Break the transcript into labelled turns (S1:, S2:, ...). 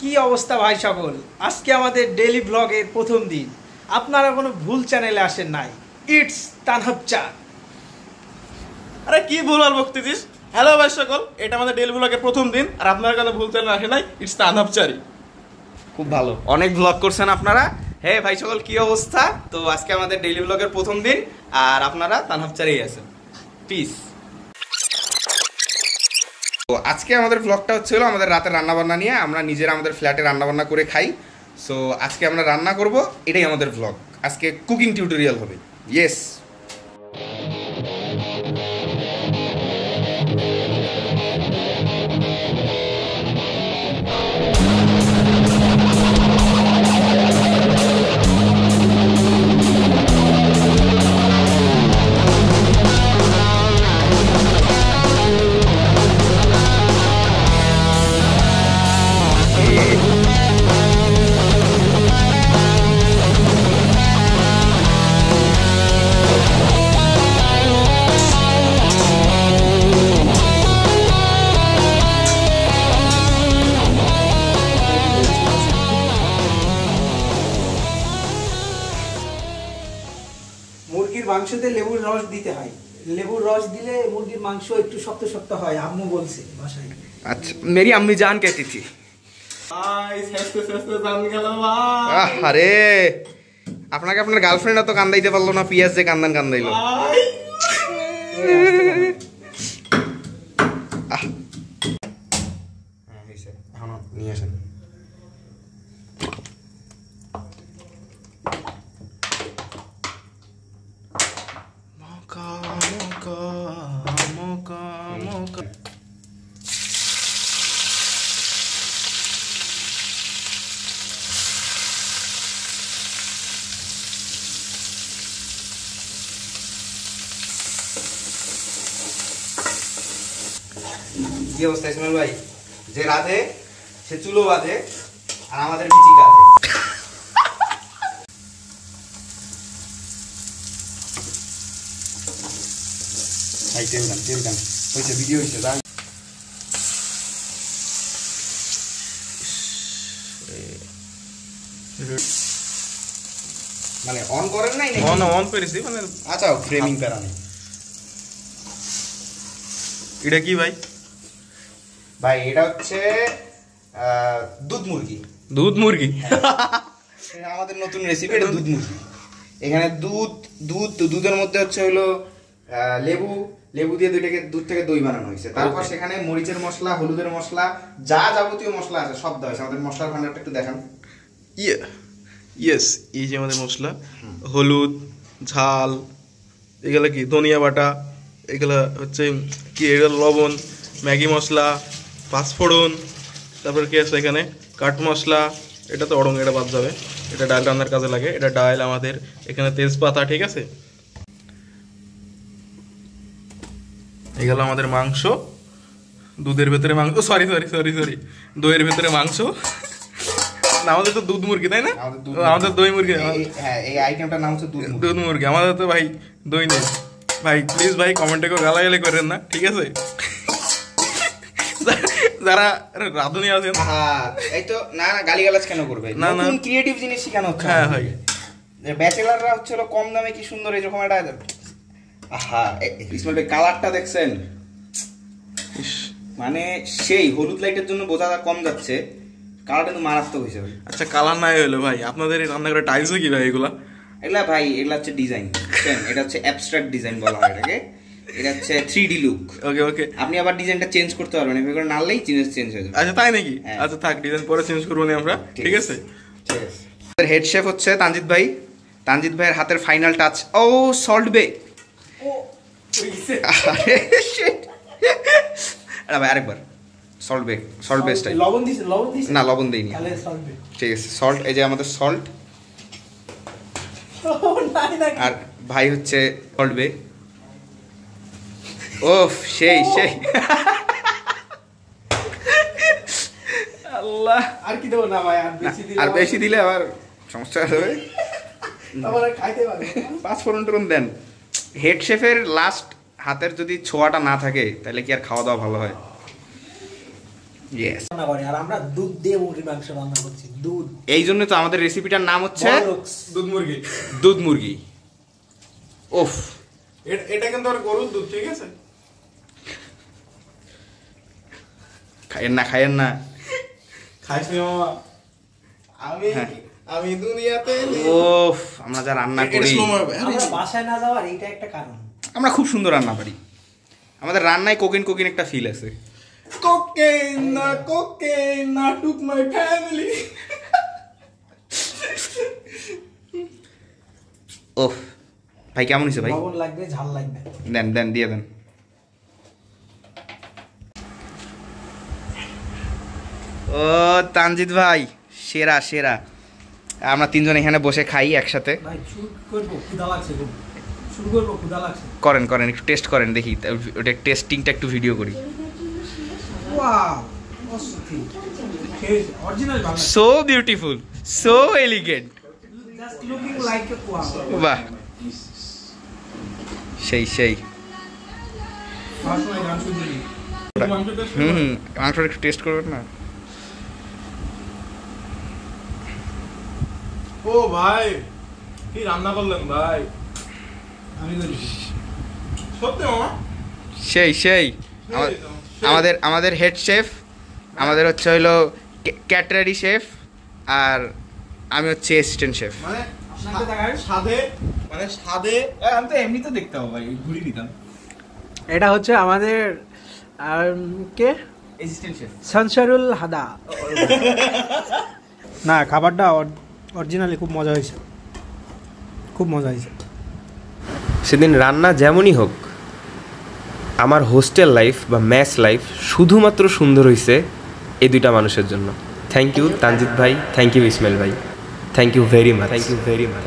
S1: কি অবস্থা ভাই সকল, আজকে আমাদের ডেইলি ব্লগের প্রথম দিন। আপনারা কোনো ভুল চ্যানেলে আসেন নাই, ইটস তানহাব চা।
S2: আরে কি ভুল আর বকতেছিস? হ্যালো ভাই সকল, এটা আমাদের ডেইলি ব্লগের প্রথম দিন আর আপনার কোনো ভুল চ্যানেল আসে নাই, ইটস তানহাব চারি।
S3: খুব ভালো, অনেক ব্লগ করছেন আপনারা। হ্যাঁ ভাই সকল, কি অবস্থা? তো আজকে আমাদের ডেইলি ব্লগের প্রথম দিন আর আপনারা তানহাব চারেই আছেন। পিস। তো আজকে আমাদের ব্লগটা হচ্ছিল আমাদের রাতের রান্নাবান্না নিয়ে। আমরা নিজেরা আমাদের ফ্ল্যাটে রান্নাবান্না করে খাই। সো আজকে আমরা রান্না করব, এটাই আমাদের ব্লগ। আজকে কুকিং টিউটোরিয়াল হবে। ইয়েস।
S1: মুরগির মাংসতে লেবুর রস দিতে হয়, লেবুর রস দিলে মুরগির মাংস একটু শক্ত শক্ত হয়, আম্মু বলছে বাসায়।
S3: আচ্ছা, মেরি আম্মি জান कहती थी।
S2: ভাই শেষতে শেষতে জান গেল ভাই।
S3: আরে আপনাকে আপনার গার্লফ্রেন্ড তো কান্দাইতে পারলো না, পিয়াজ যে কান্দাইলো।
S2: ভাই
S3: এখন নিয়ে আসেন। কি অবস্থা ইসমাইল ভাই? যে রাধে সে চুলো বাঁধে আর আমাদের বিচি কাঁধে। ভাই তেল গান হয়েছে, ভিডিও হয়েছে। মানে অন করেন নাই নাকি?
S2: অন করেছি মানে।
S3: আচ্ছা, ফ্রেমিং প্যারা নেই।
S2: এটা কি ভাই?
S3: ভাই এটা হচ্ছে দুধ মুরগি।
S2: দুধ মুরগি
S3: আমাদের নতুন রেসিপি, এটা দুধ মুরগি। এখানে দুধের মধ্যে হচ্ছে হলো লেবু দিয়ে দুধ থেকে দই বানানো হয়েছে। তারপর সেখানে মরিচের মশলা, হলুদের মশলা, যা যাবতীয় মশলা আছে সব দেওয়া হয়েছে। আমাদের মশলার ভান্ডারটা একটু দেখান।
S2: ইয়েস, এই যে আমাদের মশলা, হলুদ, ঝাল, এগুলা কি ধনিয়া বাটা, এগুলা হচ্ছে কি, এগুলো লবণ, ম্যাগি মশলা, পাঁচফোড়ন, তারপর কি আছে এখানে কাঠ মশলা। এটা তো অরঙ্গ, এটা বাদ যাবে, এটা ডাল রান্নার কাজে লাগে। এটা ডাল আমাদের এখানে তেজপাতা, ঠিক আছে। এগুলো আমাদের মাংস, দুধের ভেতরে মাংস, সরি দইয়ের ভেতরে মাংস। না, আমাদের তো দুধ মুরগি, তাই না? আমাদের দই মুরগি।
S3: হ্যাঁ, এই আইটেমটার নাম হচ্ছে
S2: দুধ মুরগি। আমাদের তো ভাই দই নেই ভাই। প্লিজ ভাই কমেন্টে কেউ গালাগালি করেন না, ঠিক আছে? যারা রাঁধুনি আছেন,
S3: এই তো না গালিগালাজ কেন করবে?
S2: না,
S3: নতুন ক্রিয়েটিভ জিনিস শেখানো হচ্ছে।
S2: হ্যাঁ ভাই,
S3: ব্যাচেলাররা হচ্ছে কম দামে কি সুন্দর এরকম একটা ইসমাইল ভাই কালারটা দেখছেন? মানে সেই হলুদ লাইটের জন্য বোঝা কম যাচ্ছে, কালারটা কিন্তু মারাত্মক হয়েছে ভাই।
S2: আচ্ছা, কালার নাই হলো ভাই, আপনাদের এই রান্নাঘরে টাইলসও কি ভাই এগুলা?
S3: এগুলা ভাই, এগুলা হচ্ছে ডিজাইন। এটা হচ্ছে অ্যাবস্ট্রাক্ট ডিজাইন বলা হয় এটাকে। এটা হচ্ছে 3D লুক।
S2: ওকে,
S3: আপনি আবার ডিজাইনটা চেঞ্জ করতে পারবেন, এভাবে করে নাড়লেই চেঞ্জ হয়ে যাবে।
S2: আচ্ছা তাই নাকি? আচ্ছা থাক, ডিজাইন পরে চেঞ্জ করবো না আমরা, ঠিক আছে?
S3: আমাদের হেড শেফ হচ্ছে তানজিৎ ভাই। তানজিৎ ভাইয়ের হাতের ফাইনাল টাচ। ও সল্ট বে। আরে ভাই আরেকবার সল্ট বে স্টাইল।
S1: লবণ দিছে?
S3: না, লবণ দেইনি।
S1: তাহলে সল্ট বে।
S3: ঠিক আছে, সল্ট। এই যে আমাদের সল্ট। আর ভাই হচ্ছে সল্ট বে। ওফ, সেই
S1: আল্লাহ, আর কি দেবো না ভাই?
S3: আর বেশি দিলে আবার সমস্যা হবে।
S1: খাইতে পারবে।
S3: পাঁচফোড়ন টুরন দেন। হেড শেফের লাস্ট হাতের যদি ছোঁয়াটা না থাকে তাহলে কি আর খাওয়া দাওয়া ভালো হয়? ইয়েস।
S1: রান্না করে আর আমরা দুধ দিয়ে মুরগির মাংস রান্না করছি। দুধ,
S3: এই জন্য তো আমাদের রেসিপিটার নাম হচ্ছে
S1: বলক্স।
S2: দুধ মুরগি।
S3: দুধ মুরগি। ওফ,
S2: এটা কিন্তু আর গরুর দুধ, ঠিক আছে?
S3: খাইয়েন না, খাইয়েন না।
S2: খাইছি মামা আমি,
S3: হ্যাঁ।
S2: আমি দুনিয়াতে
S3: ওফ, আমরা যা রান্না করি,
S1: আমরা বাসায় না যাওয়ার এইটা একটা কারণ।
S3: আমরা খুব সুন্দর রান্না পারি। আমাদের রান্নায় কোকিন কোকিন একটা ফিল আছে।
S2: কোকেন না টুক মাই ফ্যামিলি।
S3: ওফ ভাই, কেমন হয়েছে ভাই?
S1: লবণ লাগবে, ঝাল লাগবে।
S3: দেন দেন, দিয়ে দেন। ও তানজিৎ ভাই, সেরা সেরা। আমরা তিনজন এখানে বসে খাই একসাথে।
S1: ভাই শুরু করবো, ক্ষুধা লাগছে খুব। শুরু করবো, ক্ষুধা লাগছে।
S3: করেন করেন, একটু টেস্ট করেন, দেখি ওটা টেস্টিংটা একটু ভিডিও করি।
S1: ওয়াও, অস্থির। খেয়েছে, original Bangla.
S3: So beautiful, so elegant.
S1: Just looking like a wow.
S3: বাহ, সেই সেই।
S1: খাওয়ার সময় গান শুনছিলি?
S3: হুম, মাংসটা একটু টেস্ট করবেন না?
S2: ও ভাই, কি রান্না করলেন ভাই?
S1: আমি করি।
S2: সত্যি মামা?
S3: সেই সেই। আমাদের হেড শেফ, আমাদের হচ্ছে হইলো ক্যাটারারি শেফ, আর আমি হচ্ছে অ্যাসিস্ট্যান্ট শেফ।
S2: মানে
S1: আপনাকে দেখাই।
S2: স্বাদে, মানে স্বাদে আমি তো এমনিতে দেখতে হবে ভাই, ঘুরি নিতাম।
S1: এটা হচ্ছে আমাদের কে,
S3: অ্যাসিস্ট্যান্ট শেফ
S1: সানসারুল হাদা। না, খাবারটা অরিজিনালি খুব মজা হয়েছে, খুব মজা হয়েছে।
S4: সেদিন রান্না যেমনই হোক, আমার হোস্টেল লাইফ বা মেস লাইফ শুধুমাত্র সুন্দর হয়েছে এই দুইটা মানুষের জন্য। থ্যাংক ইউ তানজিৎ ভাই, থ্যাংক ইউ ইসমাইল ভাই, thank you very much, thank you very much.